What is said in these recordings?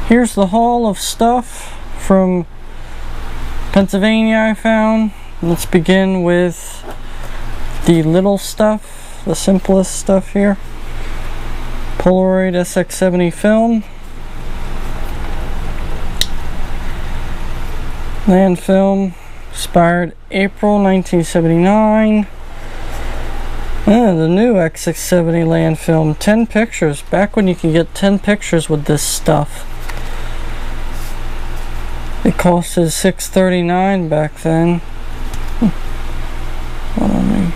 Here's the haul of stuff from Pennsylvania I found. Let's begin with the little stuff, the simplest stuff here. Polaroid SX70 film. Land film, expired April 1979. The new X670 land film, 10 pictures. Back when you could get 10 pictures with this stuff. It costed $6.39 back then. Hold on me.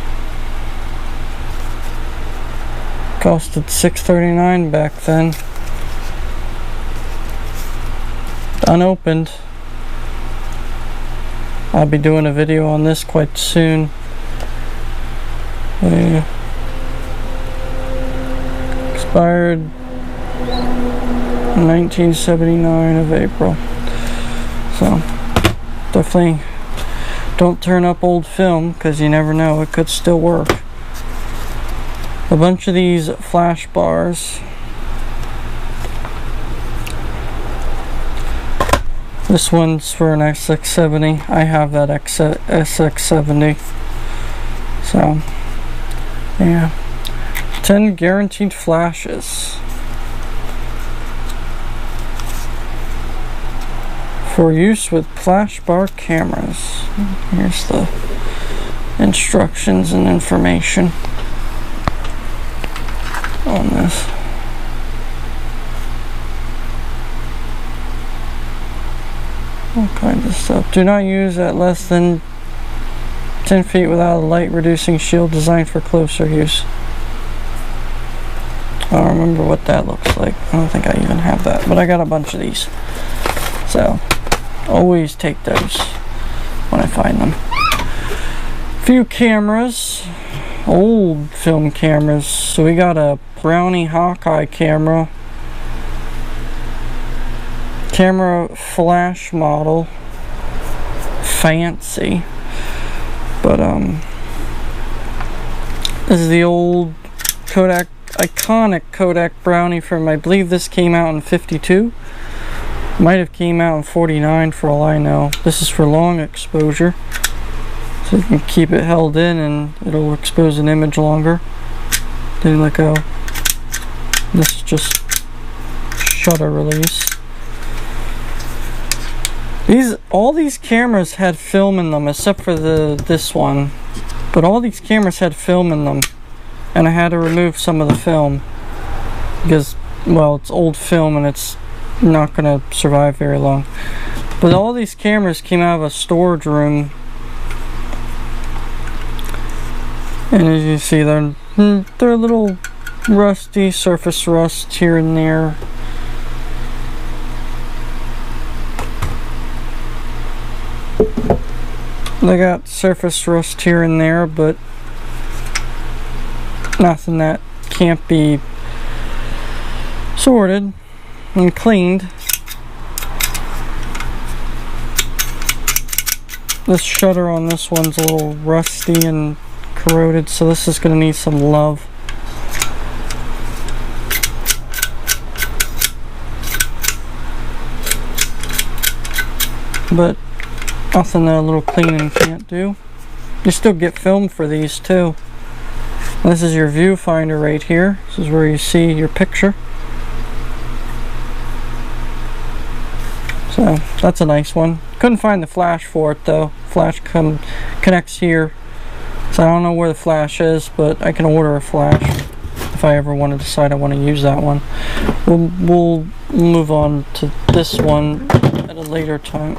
Costed $6.39 back then. Unopened. I'll be doing a video on this quite soon. Expired 1979 of April. So definitely don't turn up old film, because you never know, it could still work. A bunch of these flash bars. This one's for an SX70. I have that SX70. So yeah, 10 guaranteed flashes for use with flash bar cameras. Here's the instructions and information on this. All kinds of stuff. Do not use at less than 10 feet without a light reducing shield designed for closer use. I don't remember what that looks like. I don't think I even have that, but I got a bunch of these. So always take those when I find them. Few cameras, old film cameras. So we got a Brownie Hawkeye camera flash model. Fancy. But this is the old Kodak, iconic Kodak Brownie from, I believe this came out in 52. Might have came out in 49 for all I know. This is for long exposure, so you can keep it held in and it'll expose an image longer. Then let go. This is just shutter release. All these cameras had film in them, except for this one. But all these cameras had film in them, and I had to remove some of the film because, well, it's old film and it's not going to survive very long. But all these cameras came out of a storage room, and as you see, they're a little rusty, surface rust here and there. They got surface rust here and there, but nothing that can't be sorted and cleaned. This shutter on this one's a little rusty and corroded, so this is going to need some love. But nothing that a little cleaning can't do. You still get film for these too. This is your viewfinder right here. This is where you see your picture. So that's a nice one. Couldn't find the flash for it though. Flash connects here. So I don't know where the flash is, but I can order a flash if I ever want to decide I want to use that one. We'll move on to this one at a later time.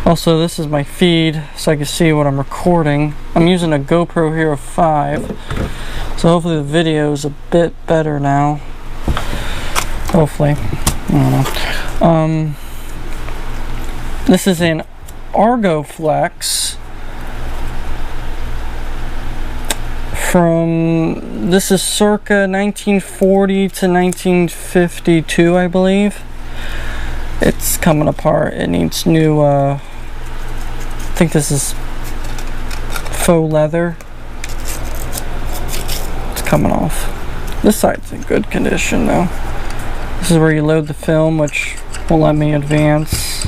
Also, this is my feed, so I can see what I'm recording. I'm using a GoPro Hero 5, so hopefully the video is a bit better now. Hopefully. I don't know. This is an Argo Flex from, this is circa 1940 to 1952, I believe. It's coming apart. It needs new, I think this is faux leather. It's coming off. This side's in good condition though. This is where you load the film, which will let me advance.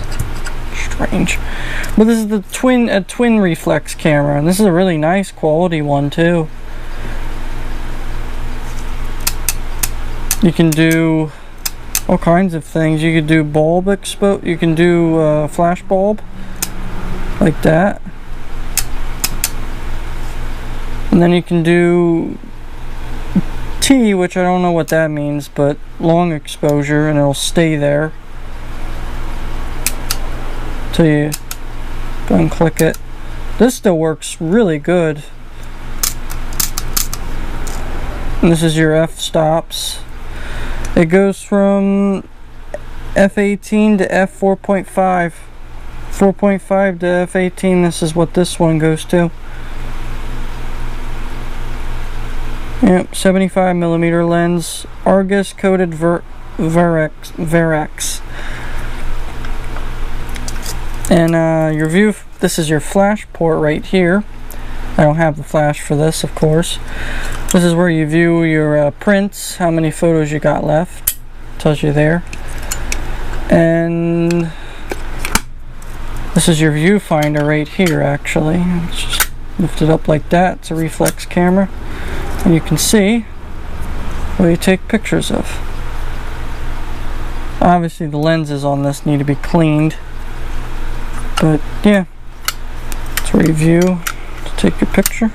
Strange. But this is the twin reflex camera, and this is a really nice quality one too. You can do all kinds of things. You could do bulb expo. You can do flash bulb like that, and then you can do T, which I don't know what that means, but long exposure, and it'll stay there till you go and click it. This still works really good. And this is your f-stops. It goes from f18 to f4.5. 4.5 to f18, this is what this one goes to. Yep, 75mm lens, Argus coated Verax. And your view, this is your flash port right here. I don't have the flash for this, of course. This is where you view your prints, how many photos you got left. Tells you there. And this is your viewfinder right here, actually. Let's just lift it up like that. It's a reflex camera. And you can see what you take pictures of. Obviously the lenses on this need to be cleaned. But yeah, it's where you view to take your picture.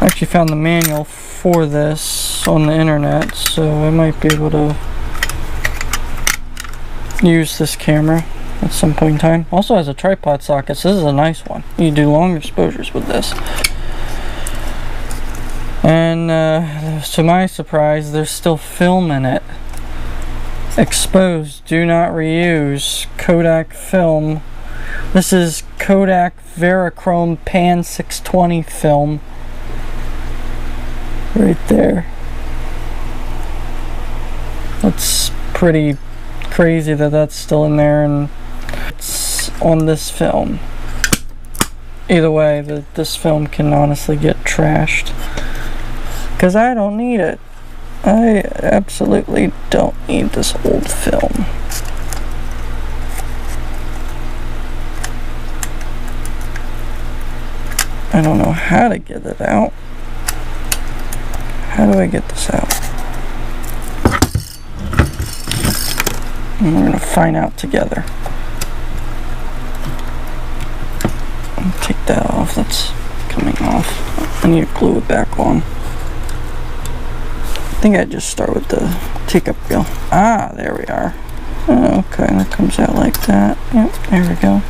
I actually found the manual for this on the internet, so I might be able to use this camera at some point in time. Also has a tripod socket, so this is a nice one. You can do long exposures with this. And to my surprise, there's still film in it. Exposed, do not reuse, Kodak film. This is Kodak Verichrome Pan 620 film. Right there. That's pretty crazy that that's still in there, and it's on this film. Either way, this film can honestly get trashed. Because I don't need it. I absolutely don't need this old film. I don't know how to get it out. How do I get this out? And we're going to find out together. I'll take that off. That's coming off. I need to glue it back on. I think I'd just start with the take-up reel. Ah, there we are. Okay, that comes out like that. Yep, there we go.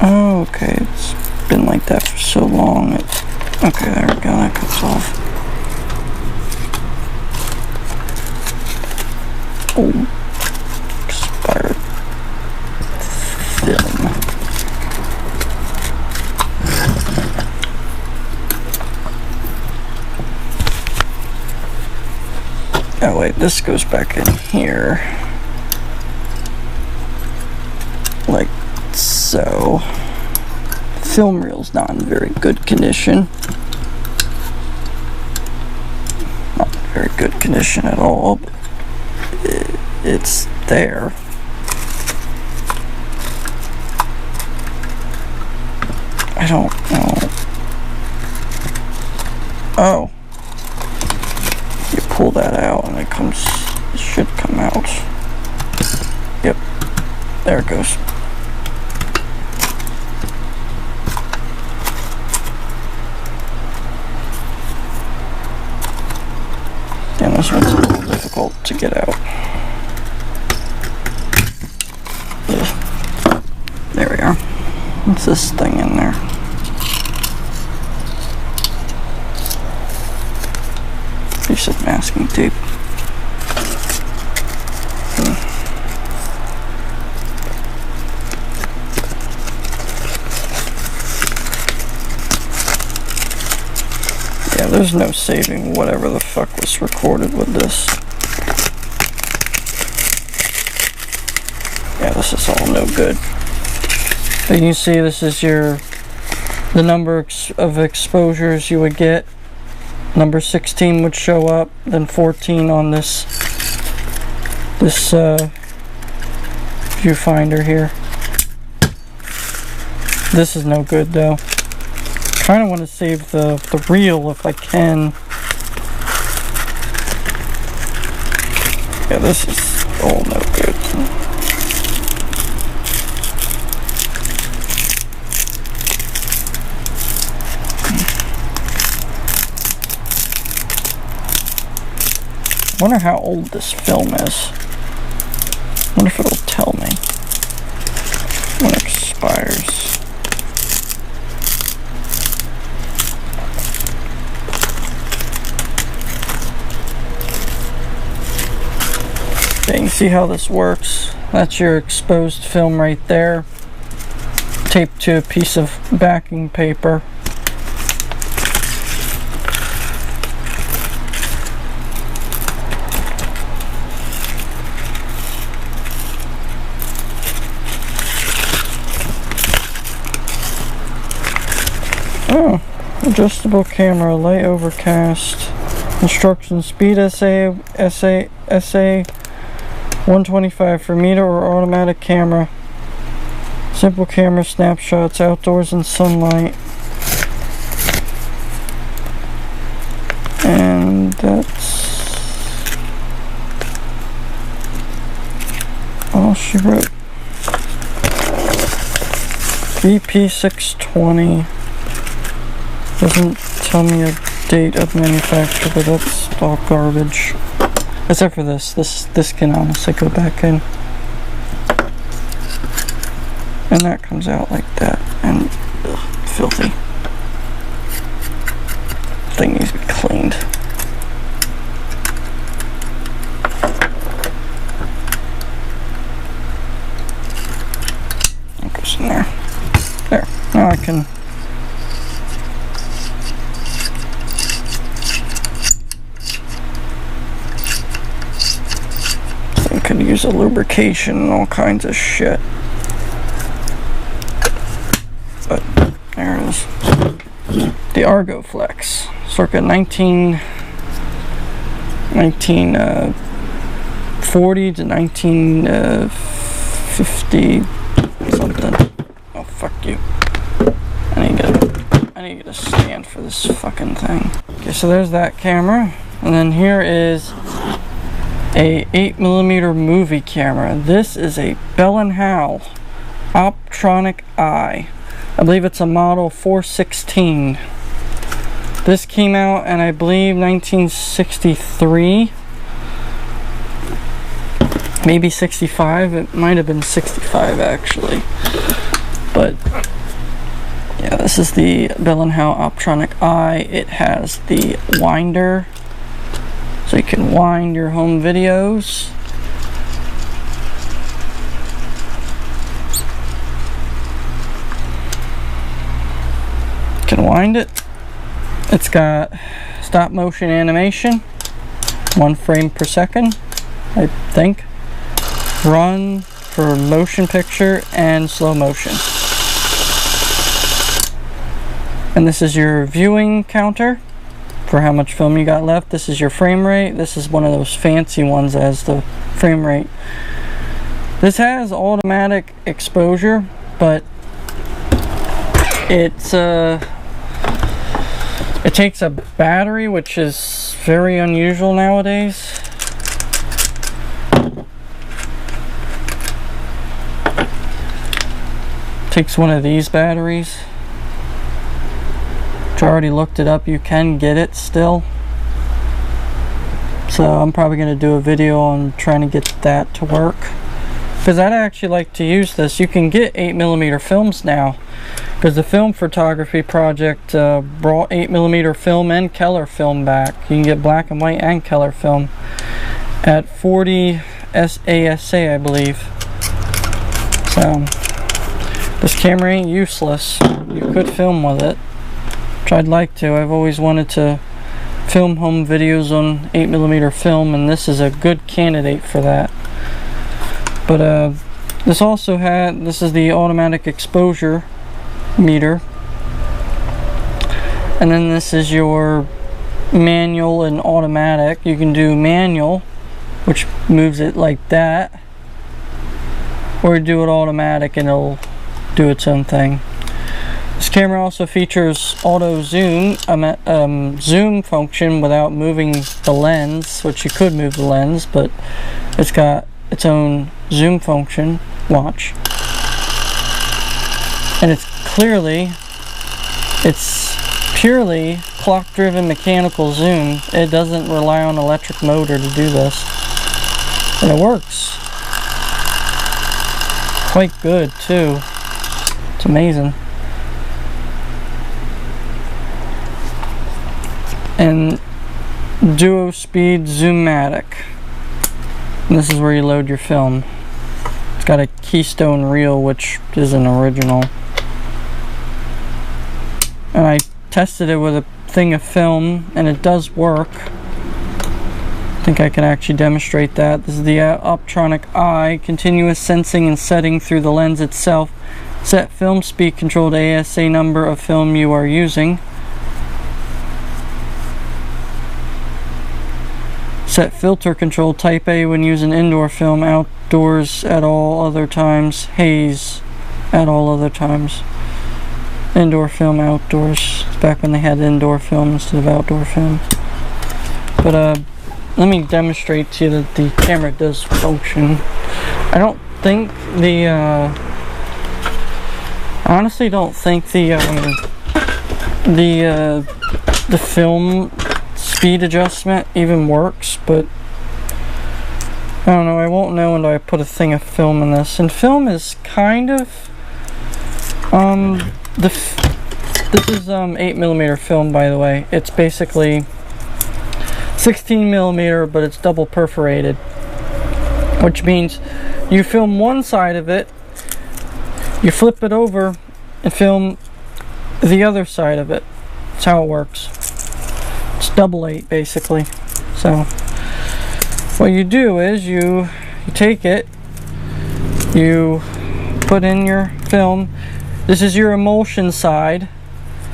Okay, it's been like that for so long. Okay, there we go, that comes off. Oh, expired film. Oh wait, this goes back in here. Like so. Film reel's not in very good condition. Not in very good condition at all, but it's there. I don't know. Oh. You pull that out and it should come out. Yep. There it goes. And this one's a little difficult to get out. There we are. What's this thing in there? Piece of masking tape. Yeah, there's no saving whatever the fuck was recorded with this. Yeah, this is all no good. So you can see this is the number of exposures you would get. Number 16 would show up, then 14 on this viewfinder here. This is no good though. Kind of want to save the reel if I can. Yeah, this is all no good. I wonder how old this film is. I wonder if it'll tell me when it expires. Okay, you can see how this works. That's your exposed film right there, taped to a piece of backing paper. Oh, adjustable camera, light overcast, instructions, speed SA 125 for meter or automatic camera, simple camera snapshots, outdoors and sunlight, and that's all she wrote. BP620. Doesn't tell me a date of manufacture, but that's all garbage. Except for this. This can honestly go back in. And that comes out like that. And ugh, filthy. Thing needs to be cleaned. That goes in there. There. Now I can could use a lubrication and all kinds of shit. But there it is. The Argo Flex, circa 1940 to 1950 something. Oh fuck you. I need to get a stand for this fucking thing. Okay, so there's that camera. And then here is a 8mm movie camera. This is a Bell & Howell Optronic Eye. I believe it's a model 416. This came out in, I believe, 1963. Maybe 65. It might have been 65 actually. But yeah, this is the Bell & Howell Optronic Eye. It has the winder, so you can wind your home videos. You can wind it. It's got stop motion animation, 1 frame per second, I think. Run for motion picture and slow motion. And this is your viewing counter for how much film you got left. This is your frame rate. This is one of those fancy ones that has the frame rate. This has automatic exposure, but it takes a battery, which is very unusual nowadays. Takes one of these batteries. I already looked it up. You can get it still, so I'm probably going to do a video on trying to get that to work, because I'd actually like to use this. You can get 8mm films now, because the film photography project brought 8mm film and color film back. You can get black and white and color film at 40 SASA, I believe. So this camera ain't useless. You could film with it. I'd like to. I've always wanted to film home videos on 8mm film, and this is a good candidate for that. But This also this is the automatic exposure meter. And then this is your manual and automatic. You can do manual, which moves it like that, or do it automatic and it'll do its own thing. This camera also features auto zoom, zoom function without moving the lens, which you could move the lens, but it's got its own zoom function. Watch. And it's purely clock-driven mechanical zoom. It doesn't rely on electric motor to do this. And it works quite good too. It's amazing. And duo speed zoom-matic. And this is where you load your film. It's got a Keystone reel, which is an original. And I tested it with a thing of film, and it does work. I think I can actually demonstrate that. This is the Optronic Eye, continuous sensing and setting through the lens itself. Set film speed controlled ASA number of film you are using. Set filter control type A when using indoor film, outdoors at all other times, haze at all other times. Indoor film, outdoors. It's back when they had indoor film instead of outdoor film. But let me demonstrate to you that the camera does function. I don't think I honestly don't think the film speed adjustment even works, but I don't know. I won't know until I put a thing of film in this. And film is kind of this is 8mm film, by the way. It's basically 16mm, but it's double perforated, which means you film one side of it, you flip it over and film the other side of it. That's how it works. It's double 8 basically. So what you do is you take it, you put in your film. This is your emulsion side.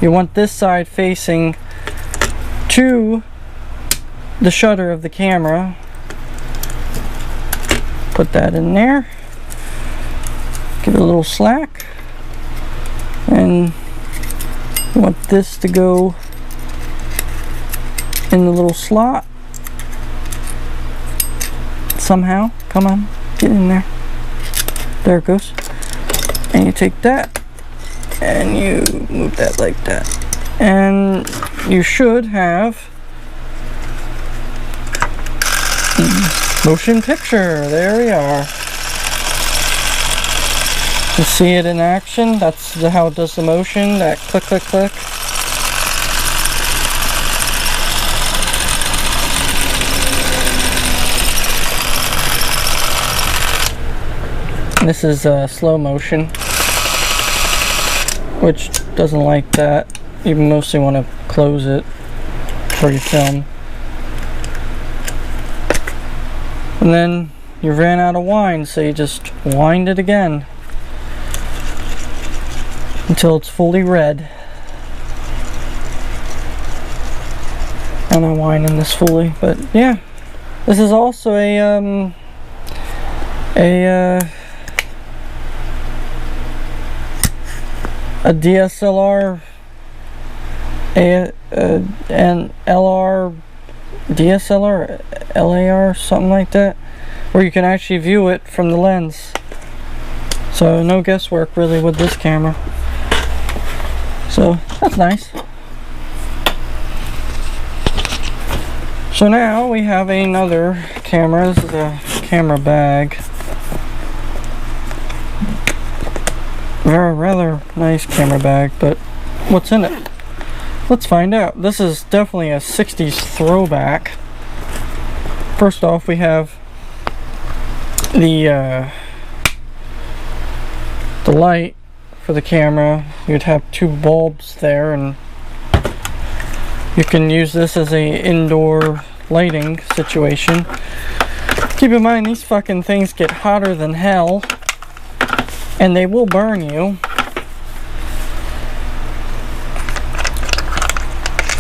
You want this side facing to the shutter of the camera. Put that in there. Give it a little slack. And you want this to go in the little slot somehow. Come on, get in there. There it goes. And you take that and you move that like that, and you should have motion picture. There we are. You see it in action. That's how it does the motion. That click, click, click. This is slow motion, which doesn't like that. You mostly want to close it before you film. And then you ran out of wind, so you just wind it again until it's fully red. I'm not winding this fully, but yeah. This is also a DSLR, an LR, DSLR, LAR, something like that, where you can actually view it from the lens. So no guesswork really with this camera. So that's nice. So now we have another camera. This is a camera bag. Rather nice camera bag, but what's in it? Let's find out. This is definitely a 60s throwback. First off, we have the light for the camera. You'd have two bulbs there, and you can use this as a indoor lighting situation. Keep in mind, these fucking things get hotter than hell. and they will burn you.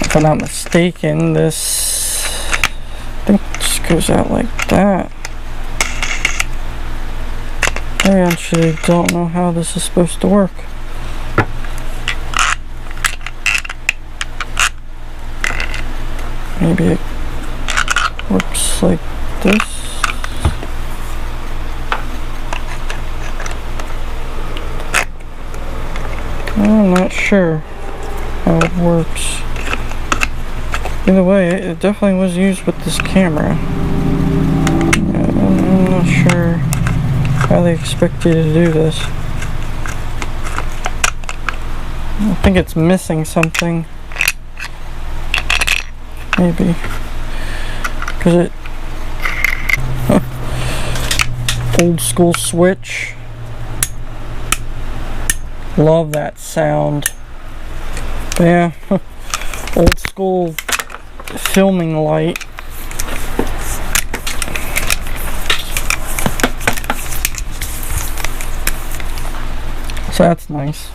If I'm not mistaken, this, I think this goes out like that. I actually don't know how this is supposed to work. Maybe it works like this. I'm not sure how it works. Either way, it definitely was used with this camera. I'm not sure how they expect you to do this. I think it's missing something. Maybe. Because it... Old school switch. Love that sound. But yeah. Old school filming light. So that's nice.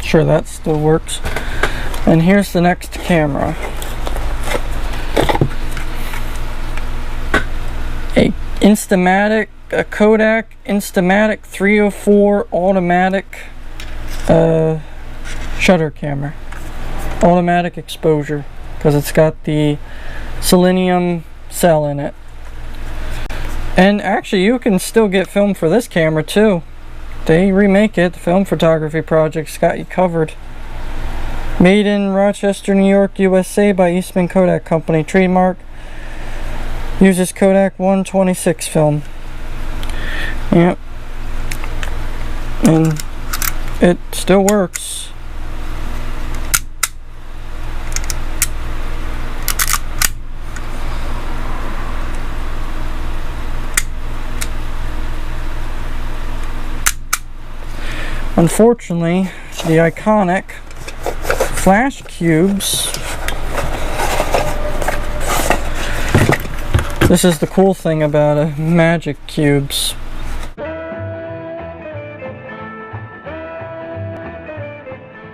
Sure, that still works. And here's the next camera. A Kodak Instamatic 304 automatic shutter camera. Automatic exposure, because it's got the selenium cell in it. And actually you can still get film for this camera too. They remake it. The film photography project's got you covered. Made in Rochester, New York, USA by Eastman Kodak Company. Trademark. Uses Kodak 126 film. Yep. And it still works. Unfortunately, the iconic flash cubes. This is the cool thing about magic cubes.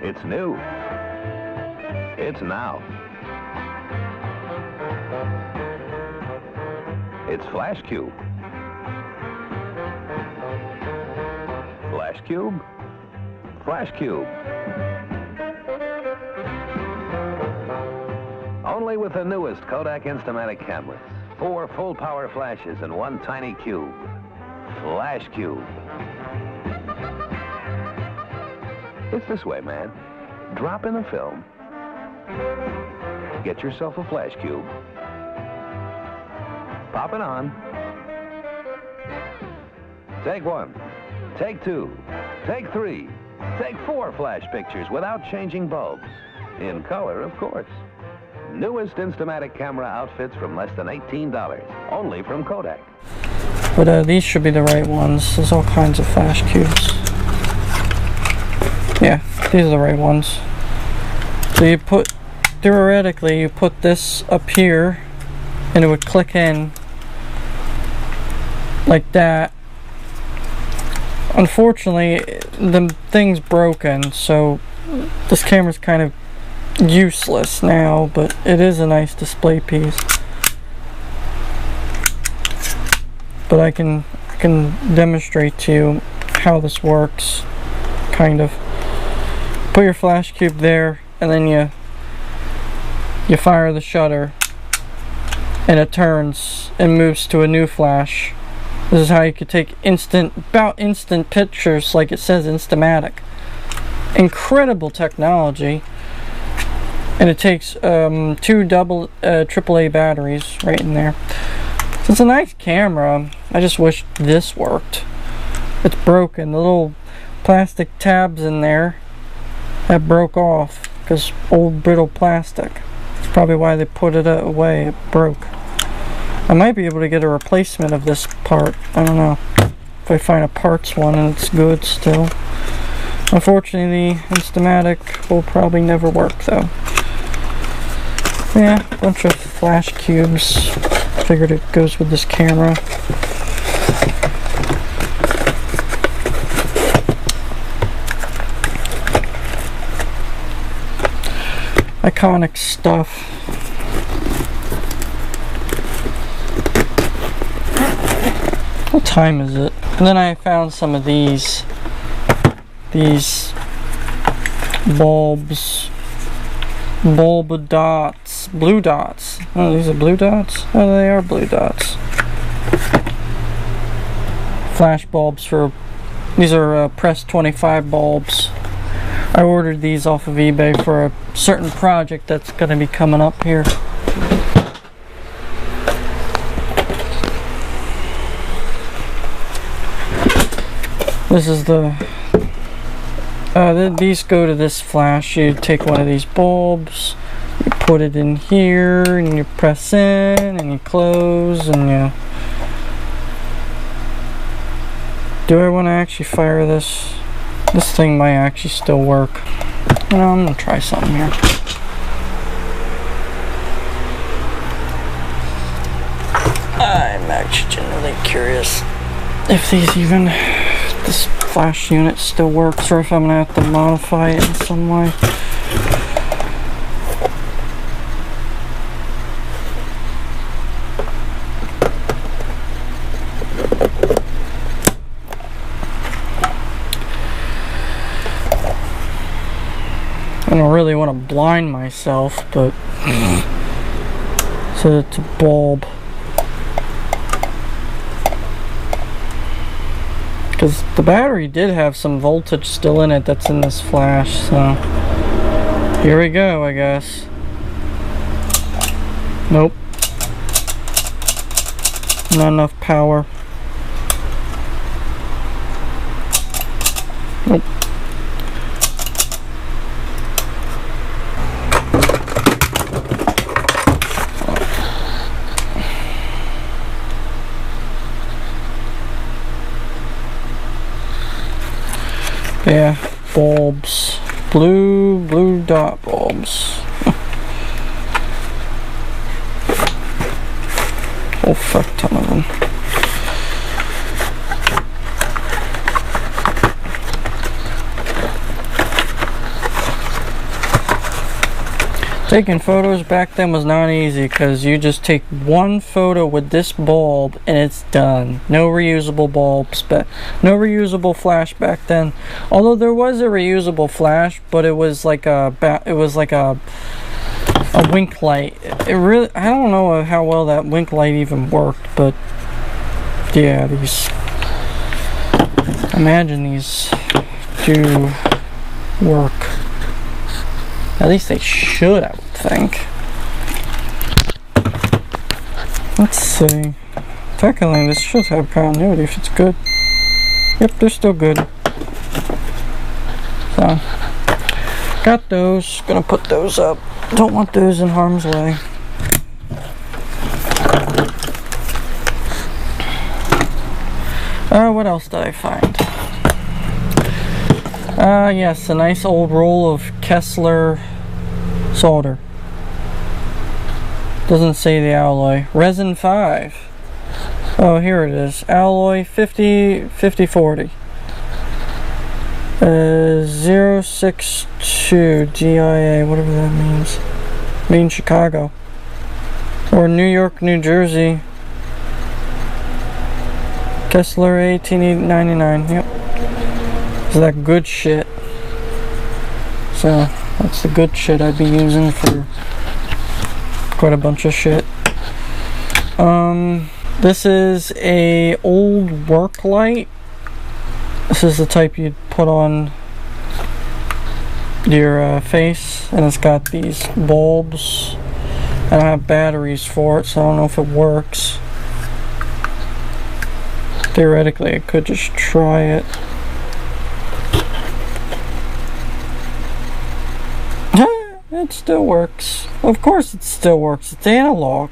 It's new. It's now. It's Flash Cube. Flash Cube? Flash Cube. Only with the newest Kodak Instamatic cameras. 4 full power flashes and 1 tiny cube. Flash Cube. It's this way, man. Drop in the film. Get yourself a flash cube. Pop it on. Take 1. Take 2. Take 3. Take 4 flash pictures without changing bulbs. In color, of course. Newest Instamatic camera outfits from less than $18. Only from Kodak. But these should be the right ones. There's all kinds of flash cubes. Yeah, these are the right ones. So you put, theoretically, you put this up here and it would click in like that. Unfortunately, the thing's broken, so this camera's kind of useless now, but it is a nice display piece. But I can demonstrate to you how this works, kind of. Put your flash cube there, and then you fire the shutter, and it turns and moves to a new flash. This is how you could take about instant pictures, like it says Instamatic. Incredible technology. And it takes 2 AAA batteries right in there. So it's a nice camera. I just wish this worked. It's broken. The little plastic tabs in there that broke off because old brittle plastic. That's probably why they put it away. It broke. I might be able to get a replacement of this part. I don't know. If I find a parts one and it's good still. Unfortunately, the Instamatic will probably never work though. Yeah, a bunch of flash cubes. Figured it goes with this camera. iconic stuff. What time is it? And then I found some of these bulbs, bulb dots, blue dots. Oh, these are blue dots? Oh, they are blue dots. Flash bulbs for, these are press 25 bulbs. I ordered these off of eBay for a certain project that's going to be coming up here. This is these go to this flash. You take one of these bulbs, you put it in here, and you press in, and you close, and you... Do I want to actually fire this? This thing might actually still work. You know, I'm going to try something here. I'm actually genuinely curious if this flash unit still works, or if I'm going to have to modify it in some way. I don't really want to blind myself, but so it's a bulb. Because the battery did have some voltage still in it that's in this flash, so here we go, I guess. Nope. Not enough power. Nope. Yeah, bulbs. Blue dot bulbs. Oh, fuck ton of them. Taking photos back then was not easy, because you just take one photo with this bulb and it's done. No reusable bulbs, but no reusable flash back then. Although there was a reusable flash, but it was like a wink light. It really, I don't know how well that wink light even worked, but yeah, these, imagine these do work. At least they should, I would think. Let's see. Technically, this should have continuity if it's good. Yep, they're still good. So, got those. Gonna put those up. Don't want those in harm's way. What else did I find? Yes, a nice old roll of Kessler solder. Doesn't say the alloy. Resin 5. Oh, here it is. Alloy 5040. 062 GIA, whatever that means. Means Chicago. Or New York, New Jersey. Kessler 1899. Yep. So that good shit. So that's the good shit I'd be using for quite a bunch of shit. This is a old work light. This is the type you'd put on your face, and it's got these bulbs. I don't have batteries for it, so I don't know if it works. Theoretically, I could just try it. It still works. Of course it still works. It's analog.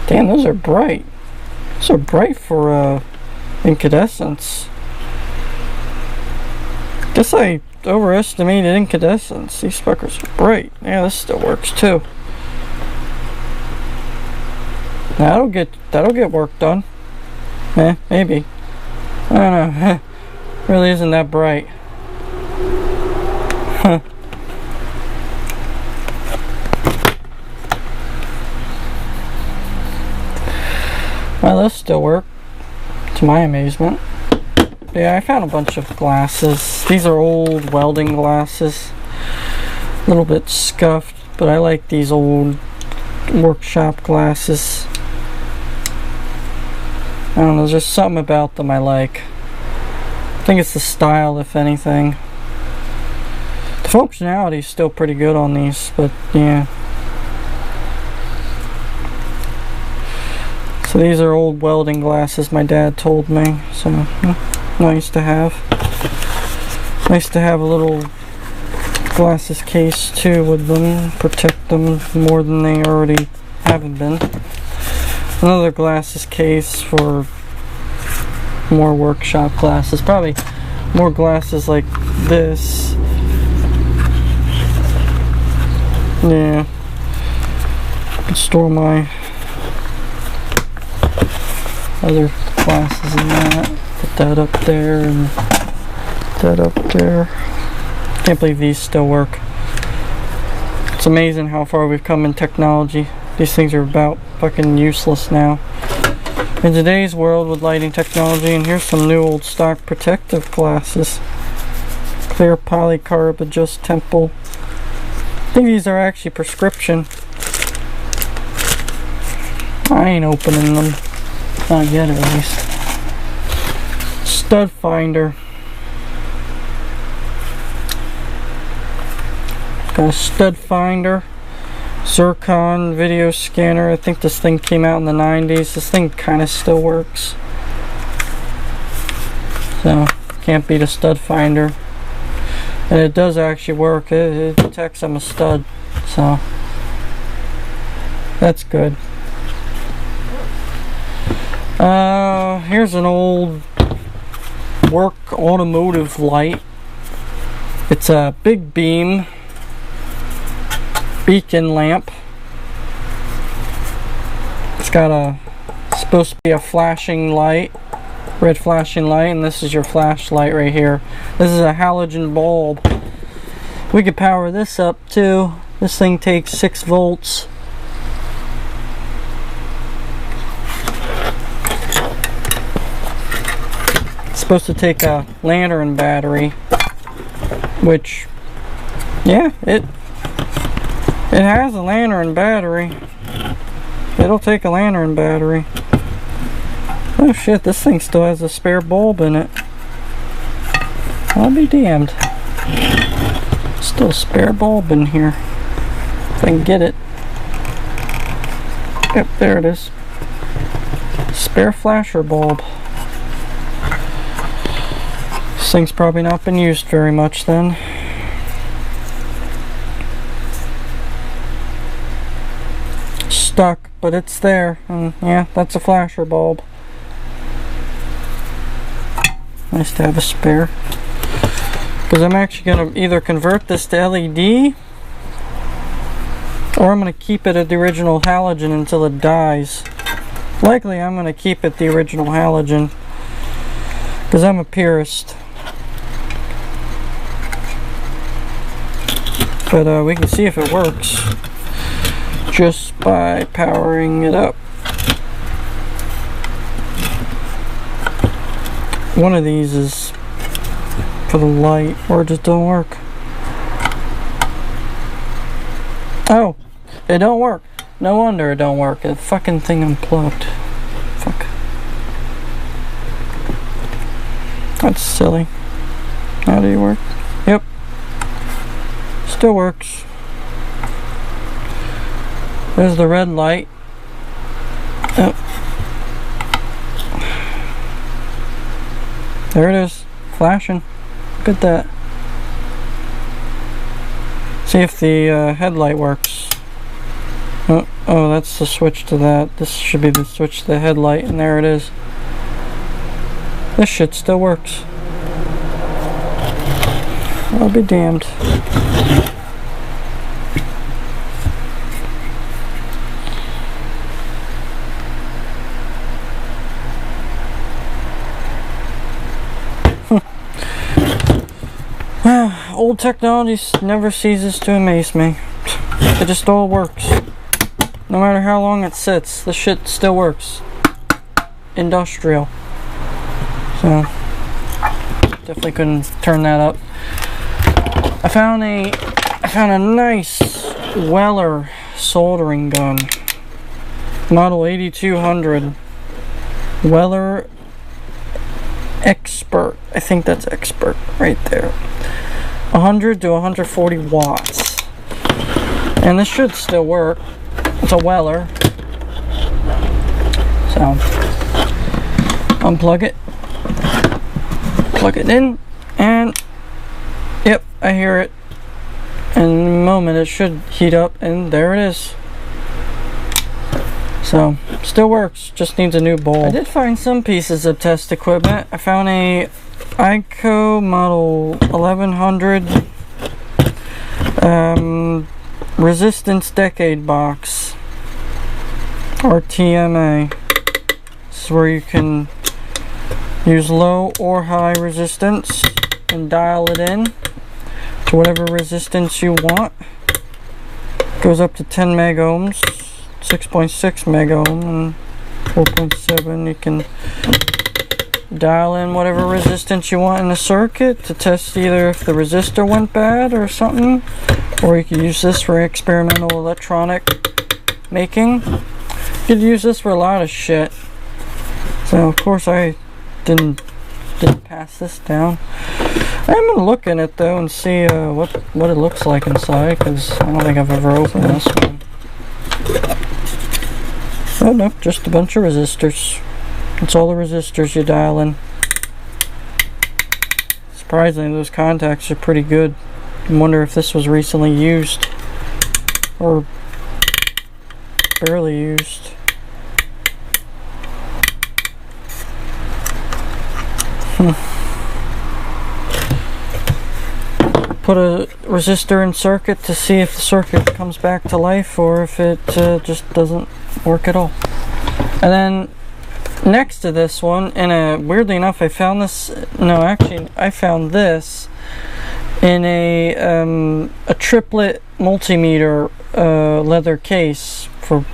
Damn, those are bright. Those are bright for incandescence. Guess I overestimated incandescence. These fuckers are bright. Yeah, this still works too. That'll get work done. Maybe. I don't know. Really isn't that bright. Well, those still work, to my amazement. Yeah, I found a bunch of glasses. These are old welding glasses. A little bit scuffed, but I like these old workshop glasses. I don't know, there's just something about them I like. I think it's the style, if anything. The functionality is still pretty good on these, but yeah. So these are old welding glasses, my dad told me, so nice to have. Nice to have a little glasses case too with them, protect them more than they already haven't been. Another glasses case for more workshop glasses, probably more glasses like this. Yeah, I could store my other glasses in that. Put that up there and that up there. Can't believe these still work. It's amazing how far we've come in technology. These things are about fucking useless now in today's world with lighting technology. And here's some new old stock protective glasses. Clear polycarb, adjust temple. I think these are actually prescription. I ain't opening them. Not yet, at least. Stud finder. Got a stud finder. Zircon video scanner. I think this thing came out in the 90s. This thing kind of still works. So, can't beat a stud finder. And it does actually work. It detects I'm a stud. So, that's good. Here's an old work automotive light. It's a big beam beacon lamp. It's got supposed to be a flashing light, red flashing light, and this is your flashlight right here. This is a halogen bulb. We could power this up too. This thing takes 6 volts. Supposed to take a lantern battery, which, yeah, it has a lantern battery. It'll take a lantern battery. Oh shit, this thing still has a spare bulb in it. I'll be damned. Still a spare bulb in here. If I can get it. Yep, there it is. Spare flasher bulb. This thing's probably not been used very much then. Stuck, but it's there. And yeah, that's a flasher bulb. Nice to have a spare. Because I'm actually going to either convert this to LED, or I'm going to keep it at the original halogen until it dies. Likely I'm going to keep it the original halogen, because I'm a purist. But we can see if it works just by powering it up. One of these is for the light, or it just don't work. Oh, it don't work. No wonder it don't work. The fucking thing unplugged. Fuck. That's silly. How do you work? Yep. Still works. There's the red light. Oh. There it is. Flashing. Look at that. See if the headlight works. Oh, that's the switch to that. This should be the switch to the headlight, and there it is. This shit still works. I'll be damned. Well, old technology never ceases to amaze me. It just all works. No matter how long it sits, the shit still works. Industrial. So, definitely couldn't turn that up. I found a nice Weller soldering gun. Model 8200. Weller Expert. I think that's Expert right there. 100 to 140 watts. And this should still work. It's a Weller. So, unplug it. Plug it in. And, yep, I hear it. In a moment it should heat up. And there it is. So, still works. Just needs a new bowl. I did find some pieces of test equipment. I found a ICO model 1100 resistance decade box, RTMA. This is where you can use low or high resistance and dial it in to whatever resistance you want. Goes up to 10 meg ohms, 6.6 meg ohm, and 4.7. You can dial in whatever resistance you want in the circuit to test either if the resistor went bad or something, or you can use this for experimental electronic making. You could use this for a lot of shit. So of course I didn't pass this down. I'm gonna look in it though and see what it looks like inside, because I don't think I've ever opened this one. Oh no, just a bunch of resistors. It's all the resistors you dial in. Surprisingly, those contacts are pretty good. I wonder if this was recently used or barely used. Put a resistor in circuit to see if the circuit comes back to life or if it just doesn't work at all. And then next to this one, and weirdly enough, I found this. No, actually, I found this in a triplet multimeter leather case. For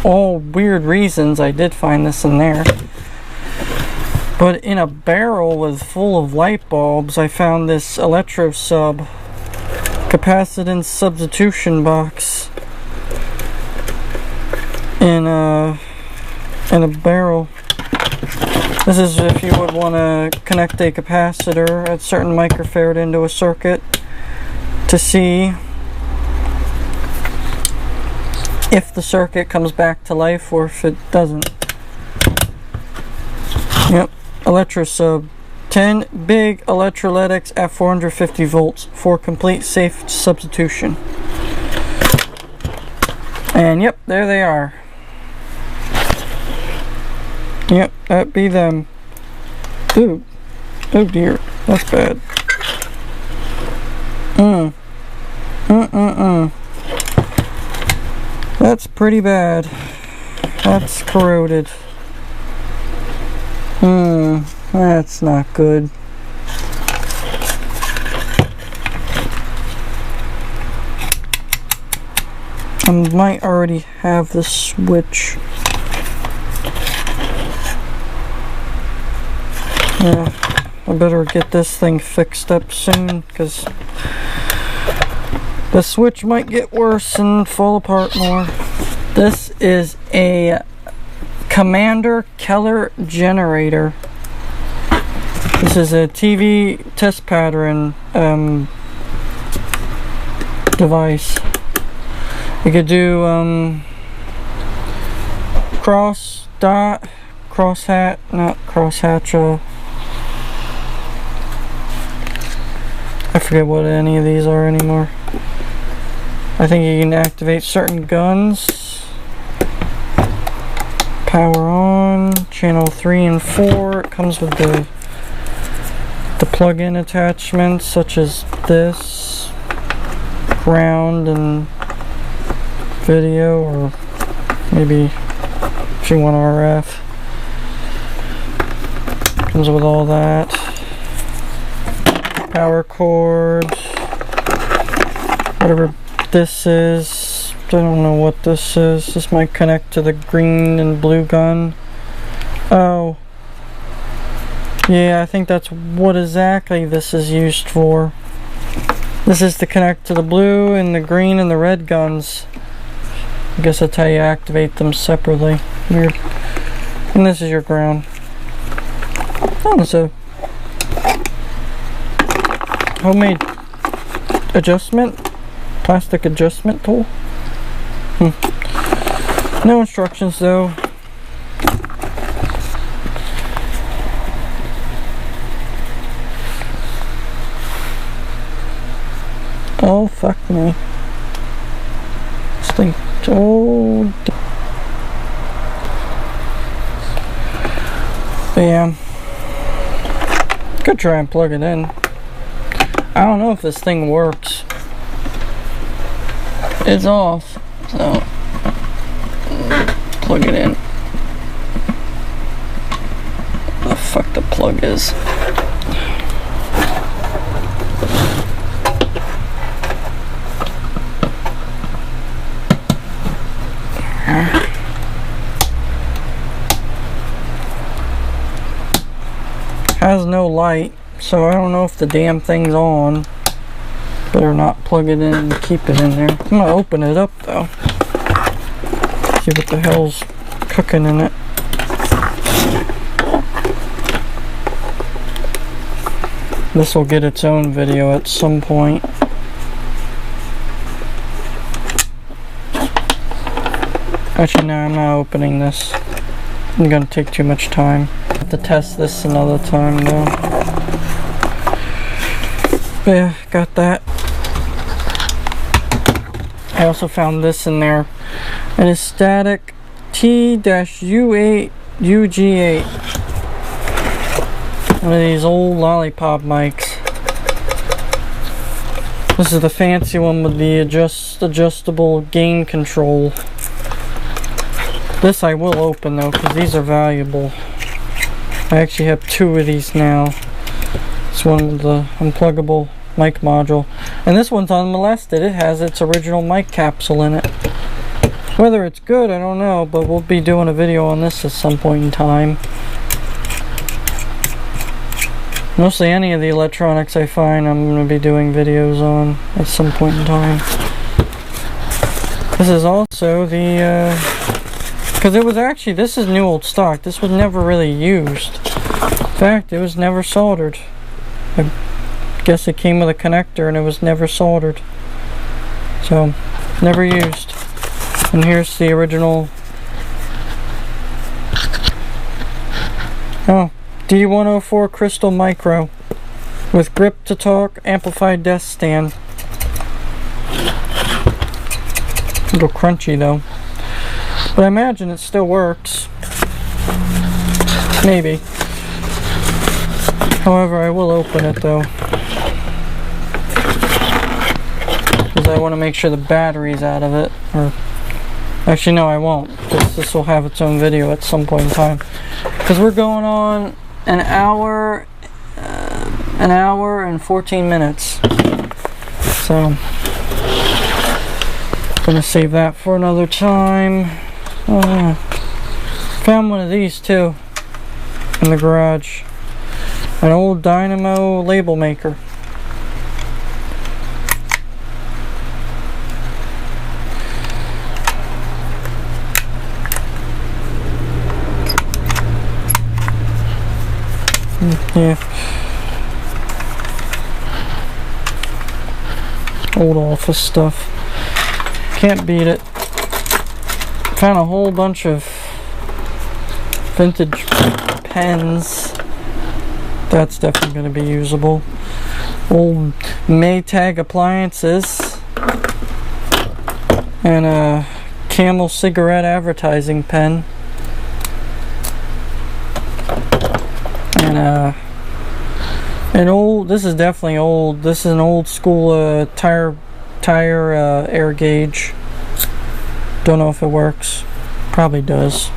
all weird reasons, I did find this in there. But in a barrel with full of light bulbs, I found this electro sub capacitance substitution box in a barrel. This is if you would want to connect a capacitor at certain microfarad into a circuit to see if the circuit comes back to life or if it doesn't. Yep, electrosub. 10 big electrolytics at 450 volts for complete safe substitution. And yep, there they are. Yep, that be them. Ooh. Oh dear, that's bad. That's pretty bad. That's corroded. That's not good. I might already have the switch. Yeah, I better get this thing fixed up soon, because the switch might get worse and fall apart more. This is a Commander Keller generator. This is a TV test pattern device. You could do cross dot, cross hat, not cross hatch. I forget what any of these are anymore. I think you can activate certain guns. Power on, channel 3 and 4. It comes with the plug-in attachments such as this, ground and video, or maybe if you want RF. Comes with all that. power cord. Whatever this is. I don't know what this is. This might connect to the green and blue gun. Oh. Yeah, I think that's what exactly this is used for. This is to connect to the blue and the green and the red guns. I guess that's how you activate them separately. Weird. And this is your ground. Oh, it's a homemade adjustment, plastic adjustment tool. No instructions though. Oh, fuck me. This thing, oh. But yeah. Could try and plug it in. I don't know if this thing works. It's off, so plug it in. Where the fuck the plug is. Has no light, so I don't know if the damn thing's on. Better not plug it in and keep it in there. I'm gonna open it up though. See what the hell's cooking in it. This will get its own video at some point. Actually, no, I'm not opening this. I'm gonna take too much time. I have to test this another time though. But yeah, got that. I also found this in there. It is static T-U8 UG8. One of these old lollipop mics. This is the fancy one with the adjustable gain control. This I will open though, because these are valuable. I actually have two of these now. This one with the unpluggable mic module. And this one's unmolested. It has its original mic capsule in it. Whether it's good, I don't know, but we'll be doing a video on this at some point in time. Mostly any of the electronics I find, I'm going to be doing videos on at some point in time. This is also the, because it was actually, this is new old stock. This was never really used. In fact, it was never soldered. I guess it came with a connector and it was never soldered. So, never used. And here's the original. Oh, D104 Crystal Micro with grip to talk, amplified desk stand. A little crunchy though, but I imagine it still works. Maybe. However, I will open it though, because I want to make sure the battery's out of it. Or actually, no, I won't. This will have its own video at some point in time. Because we're going on an hour and 14 minutes. So, I'm going to save that for another time. Oh, yeah. Found one of these too in the garage. An old dynamo label maker. Yeah. Old office stuff. Can't beat it. Found a whole bunch of vintage pens. That's definitely going to be usable. Old Maytag appliances. And a Camel cigarette advertising pen. And an old, this is definitely old, this is an old school tire air gauge. Don't know if it works. Probably does.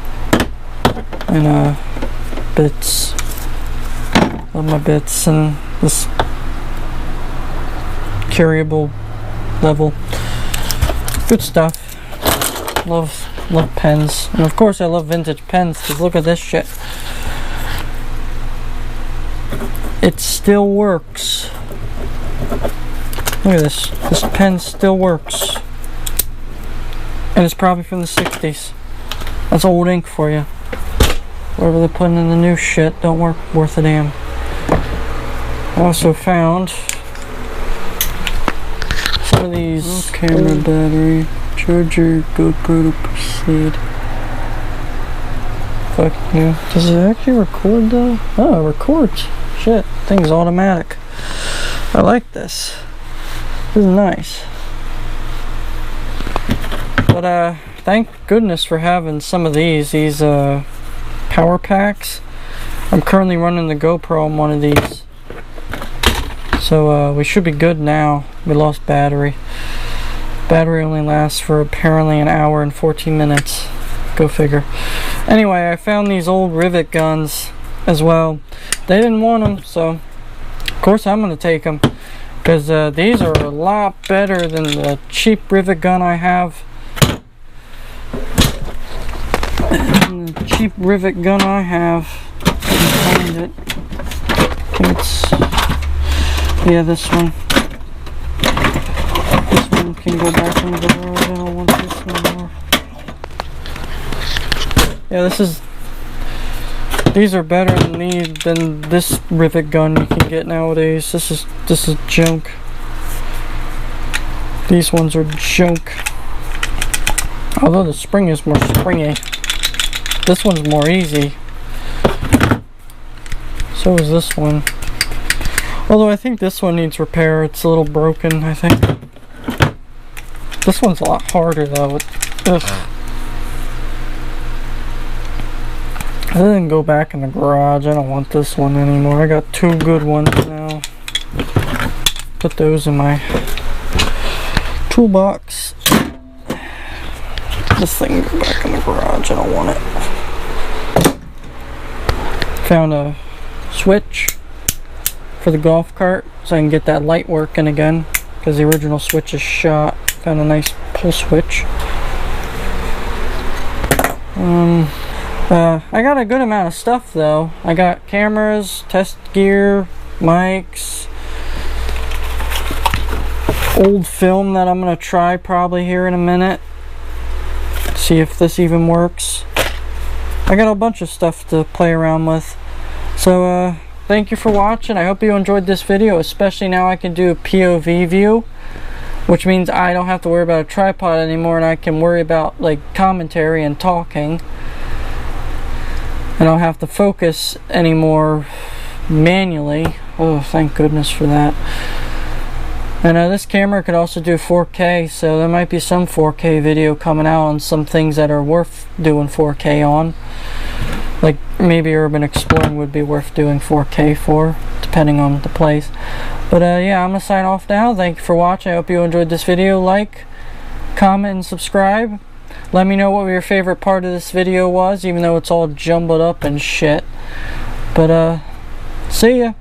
And bits. Love my bits. And this carryable level. Good stuff. Love pens. And of course I love vintage pens, because look at this shit. It still works. Look at this. This pen still works. And it's probably from the 60s. That's old ink for you. Whatever they're putting in the new shit don't work worth a damn. I also found some of these camera battery, charger, GoPro to proceed. Fuck you. Does it actually record though? Oh, it records. Shit, thing's automatic. I like this. This is nice. But thank goodness for having some of these power packs. I'm currently running the GoPro on one of these. So we should be good now. We lost battery. Battery only lasts for apparently an hour and 14 minutes. Go figure. Anyway, I found these old rivet guns as well. They didn't want them, so of course I'm going to take them. Because these are a lot better than the cheap rivet gun I have. And the cheap rivet gun I have, I can find it. I think it's, yeah, this one. This one can go back in the garage. I don't want this no more. Yeah, these are better than this rivet gun you can get nowadays. This is junk. These ones are junk. Although the spring is more springy. This one's more easy. So is this one. Although I think this one needs repair. It's a little broken, I think. This one's a lot harder though. Ugh. I didn't go back in the garage. I don't want this one anymore. I got two good ones now. Put those in my toolbox. This thing go back in the garage. I don't want it. Found a switch for the golf cart so I can get that light working again, because the original switch is shot. Found a nice pull switch. I got a good amount of stuff though. I got cameras, test gear, mics, old film that I'm gonna try probably here in a minute. See if this even works. I got a bunch of stuff to play around with. So thank you for watching. I hope you enjoyed this video, especially now I can do a POV view, which means I don't have to worry about a tripod anymore, and I can worry about like commentary and talking. I don't have to focus anymore manually. Oh, thank goodness for that. And this camera could also do 4K, so there might be some 4K video coming out on some things that are worth doing 4K on. Like maybe urban exploring would be worth doing 4K for, depending on the place. But yeah, I'm gonna sign off now. Thank you for watching. I hope you enjoyed this video. Like, comment, and subscribe. Let me know what your favorite part of this video was, even though it's all jumbled up and shit. But see ya.